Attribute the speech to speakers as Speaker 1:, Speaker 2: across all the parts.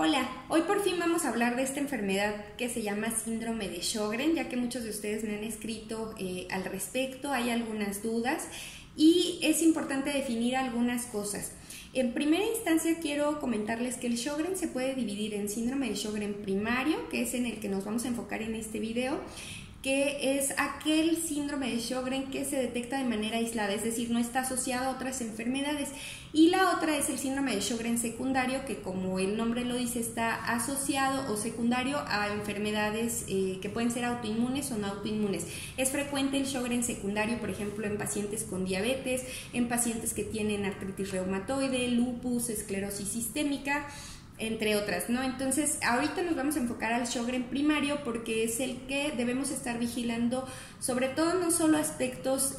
Speaker 1: Hola, hoy por fin vamos a hablar de esta enfermedad que se llama síndrome de Sjögren, ya que muchos de ustedes me han escrito al respecto, hay algunas dudas y es importante definir algunas cosas. En primera instancia quiero comentarles que el Sjögren se puede dividir en síndrome de Sjögren primario, que es en el que nos vamos a enfocar en este video, que es aquel síndrome de Sjögren que se detecta de manera aislada, es decir, no está asociado a otras enfermedades. Y la otra es el síndrome de Sjögren secundario, que como el nombre lo dice, está asociado o secundario a enfermedades que pueden ser autoinmunes o no autoinmunes. Es frecuente el Sjögren secundario, por ejemplo, en pacientes con diabetes, en pacientes que tienen artritis reumatoide, lupus, esclerosis sistémica, entre otras, ¿no? Entonces, ahorita nos vamos a enfocar al Sjögren primario porque es el que debemos estar vigilando, sobre todo no solo aspectos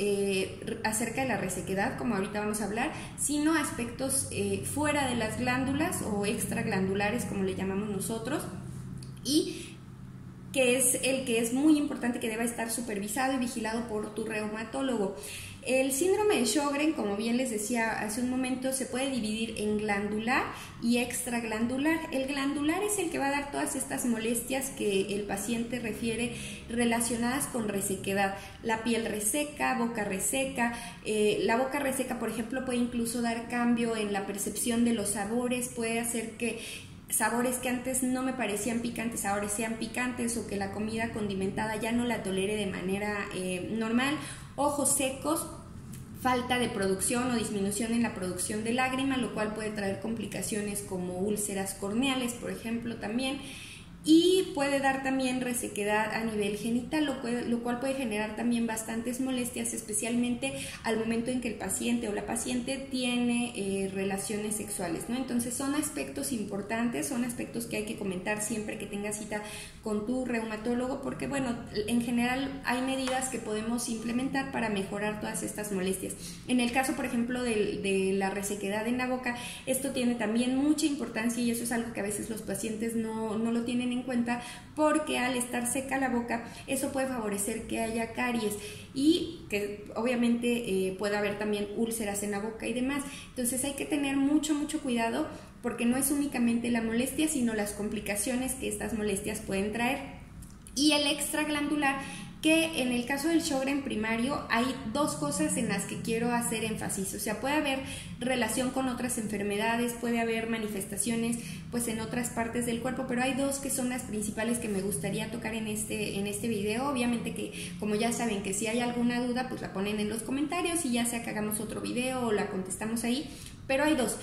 Speaker 1: acerca de la resequedad, como ahorita vamos a hablar, sino aspectos fuera de las glándulas o extraglandulares, como le llamamos nosotros, y que es el que es muy importante que deba estar supervisado y vigilado por tu reumatólogo. El síndrome de Sjögren, como bien les decía hace un momento, se puede dividir en glandular y extraglandular. El glandular es el que va a dar todas estas molestias que el paciente refiere relacionadas con resequedad. La piel reseca, boca reseca. La boca reseca, por ejemplo, puede incluso dar cambio en la percepción de los sabores, puede hacer que sabores que antes no me parecían picantes ahora sean picantes, o que la comida condimentada ya no la tolere de manera normal. Ojos secos, falta de producción o disminución en la producción de lágrima, lo cual puede traer complicaciones como úlceras corneales, por ejemplo, también. Y puede dar también resequedad a nivel genital, lo cual puede generar también bastantes molestias, especialmente al momento en que el paciente o la paciente tiene relaciones sexuales, ¿no? Entonces son aspectos importantes, son aspectos que hay que comentar siempre que tengas cita con tu reumatólogo, porque bueno, en general hay medidas que podemos implementar para mejorar todas estas molestias. En el caso, por ejemplo, de la resequedad en la boca, esto tiene también mucha importancia y eso es algo que a veces los pacientes no lo tienen en cuenta, porque al estar seca la boca eso puede favorecer que haya caries y que obviamente puede haber también úlceras en la boca y demás. Entonces hay que tener mucho cuidado, porque no es únicamente la molestia, sino las complicaciones que estas molestias pueden traer. Y el extraglandular, que en el caso del Sjögren primario hay dos cosas en las que quiero hacer énfasis. O sea, puede haber relación con otras enfermedades, puede haber manifestaciones pues en otras partes del cuerpo, pero hay dos que son las principales que me gustaría tocar en este video. Obviamente que, como ya saben, que si hay alguna duda pues la ponen en los comentarios y ya sea que hagamos otro video o la contestamos ahí, pero hay dos.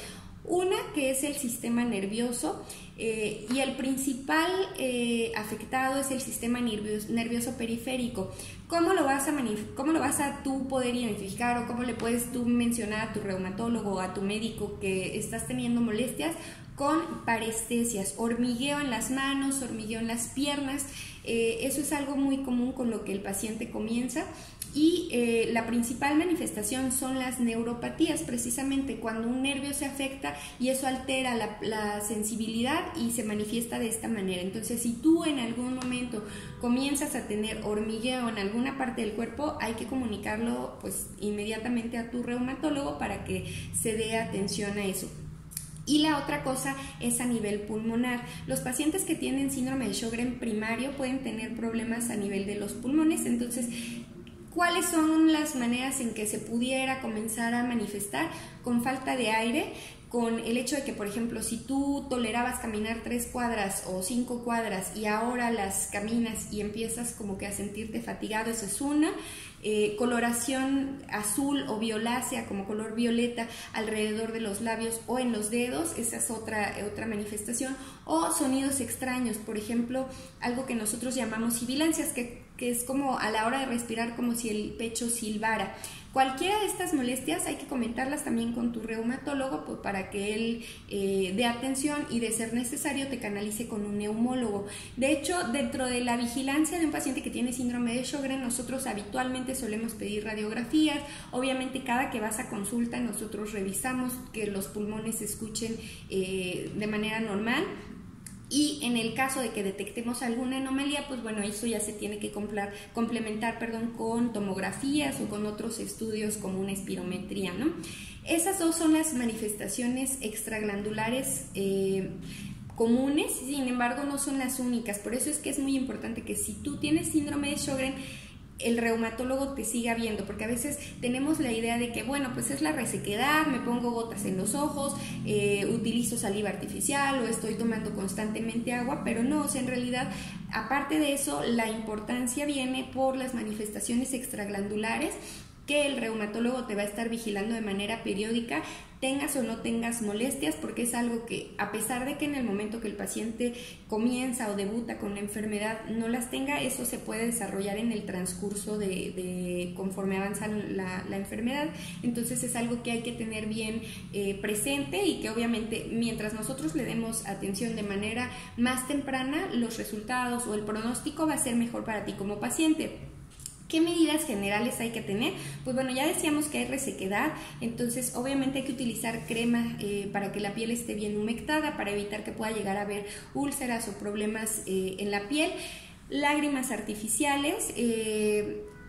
Speaker 1: Una que es el sistema nervioso y el principal afectado es el sistema nervioso periférico. ¿Cómo lo vas a tú poder identificar, o cómo le puedes tú mencionar a tu reumatólogo o a tu médico que estás teniendo molestias? Con parestesias, hormigueo en las manos, hormigueo en las piernas. Eso es algo muy común con lo que el paciente comienza. Y la principal manifestación son las neuropatías, precisamente cuando un nervio se afecta y eso altera la sensibilidad y se manifiesta de esta manera. Entonces, si tú en algún momento comienzas a tener hormigueo en alguna parte del cuerpo, hay que comunicarlo pues inmediatamente a tu reumatólogo para que se dé atención a eso. Y la otra cosa es a nivel pulmonar. Los pacientes que tienen síndrome de Sjögren primario pueden tener problemas a nivel de los pulmones. Entonces, ¿cuáles son las maneras en que se pudiera comenzar a manifestar? Con falta de aire, con el hecho de que, por ejemplo, si tú tolerabas caminar 3 cuadras o 5 cuadras y ahora las caminas y empiezas como que a sentirte fatigado, eso es una. Coloración azul o violácea, como color violeta alrededor de los labios o en los dedos, esa es otra manifestación. O sonidos extraños, por ejemplo, algo que nosotros llamamos sibilancias, que es como a la hora de respirar como si el pecho silbara. Cualquiera de estas molestias hay que comentarlas también con tu reumatólogo pues, para que él dé atención y, de ser necesario, te canalice con un neumólogo. De hecho, dentro de la vigilancia de un paciente que tiene síndrome de Sjögren, nosotros habitualmente solemos pedir radiografías. Obviamente, cada que vas a consulta nosotros revisamos que los pulmones se escuchen de manera normal. Y en el caso de que detectemos alguna anomalía, pues bueno, eso ya se tiene que complementar con tomografías o con otros estudios como una espirometría, ¿no? Esas dos son las manifestaciones extraglandulares comunes, sin embargo no son las únicas. Por eso es que es muy importante que si tú tienes síndrome de Sjögren, el reumatólogo te siga viendo, porque a veces tenemos la idea de que, bueno, pues es la resequedad, me pongo gotas en los ojos, utilizo saliva artificial o estoy tomando constantemente agua, pero no, o sea, en realidad, aparte de eso, la importancia viene por las manifestaciones extraglandulares que el reumatólogo te va a estar vigilando de manera periódica, tengas o no tengas molestias, porque es algo que, a pesar de que en el momento que el paciente comienza o debuta con la enfermedad no las tenga, eso se puede desarrollar en el transcurso de conforme avanza la enfermedad. Entonces es algo que hay que tener bien presente, y que obviamente mientras nosotros le demos atención de manera más temprana, los resultados o el pronóstico va a ser mejor para ti como paciente. ¿Qué medidas generales hay que tener? Pues bueno, ya decíamos que hay resequedad, entonces obviamente hay que utilizar crema para que la piel esté bien humectada, para evitar que pueda llegar a haber úlceras o problemas en la piel. Lágrimas artificiales,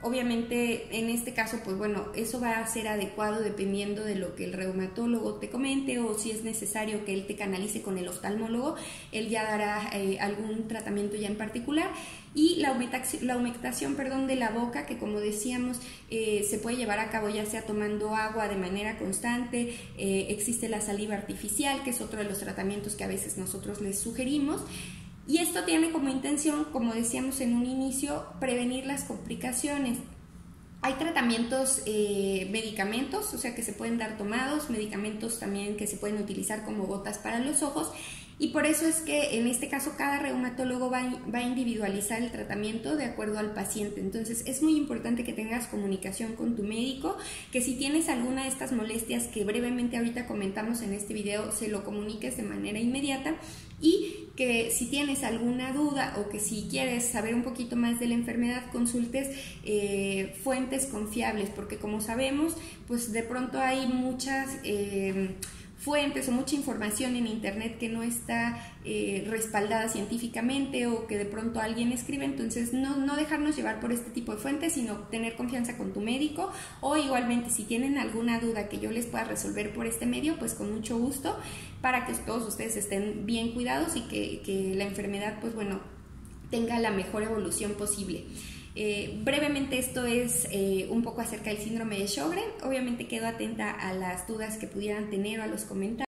Speaker 1: obviamente en este caso, pues bueno, eso va a ser adecuado dependiendo de lo que el reumatólogo te comente, o si es necesario que él te canalice con el oftalmólogo, él ya dará algún tratamiento ya en particular. Y la humectación de la boca, que como decíamos se puede llevar a cabo ya sea tomando agua de manera constante, existe la saliva artificial, que es otro de los tratamientos que a veces nosotros les sugerimos. Y esto tiene como intención, como decíamos en un inicio, prevenir las complicaciones. Hay tratamientos, medicamentos, o sea, que se pueden dar tomados, medicamentos también que se pueden utilizar como gotas para los ojos, y por eso es que en este caso cada reumatólogo va a individualizar el tratamiento de acuerdo al paciente. Entonces es muy importante que tengas comunicación con tu médico, que si tienes alguna de estas molestias que brevemente ahorita comentamos en este video, se lo comuniques de manera inmediata, y que si tienes alguna duda o que si quieres saber un poquito más de la enfermedad, consultes fuentes confiables, porque como sabemos, pues de pronto hay muchas fuentes o mucha información en internet que no está respaldada científicamente, o que de pronto alguien escribe. Entonces no dejarnos llevar por este tipo de fuentes, sino tener confianza con tu médico, o igualmente si tienen alguna duda que yo les pueda resolver por este medio, pues con mucho gusto, para que todos ustedes estén bien cuidados y que la enfermedad, pues bueno, tenga la mejor evolución posible. Brevemente esto es un poco acerca del síndrome de Sjögren. Obviamente quedo atenta a las dudas que pudieran tener o a los comentarios.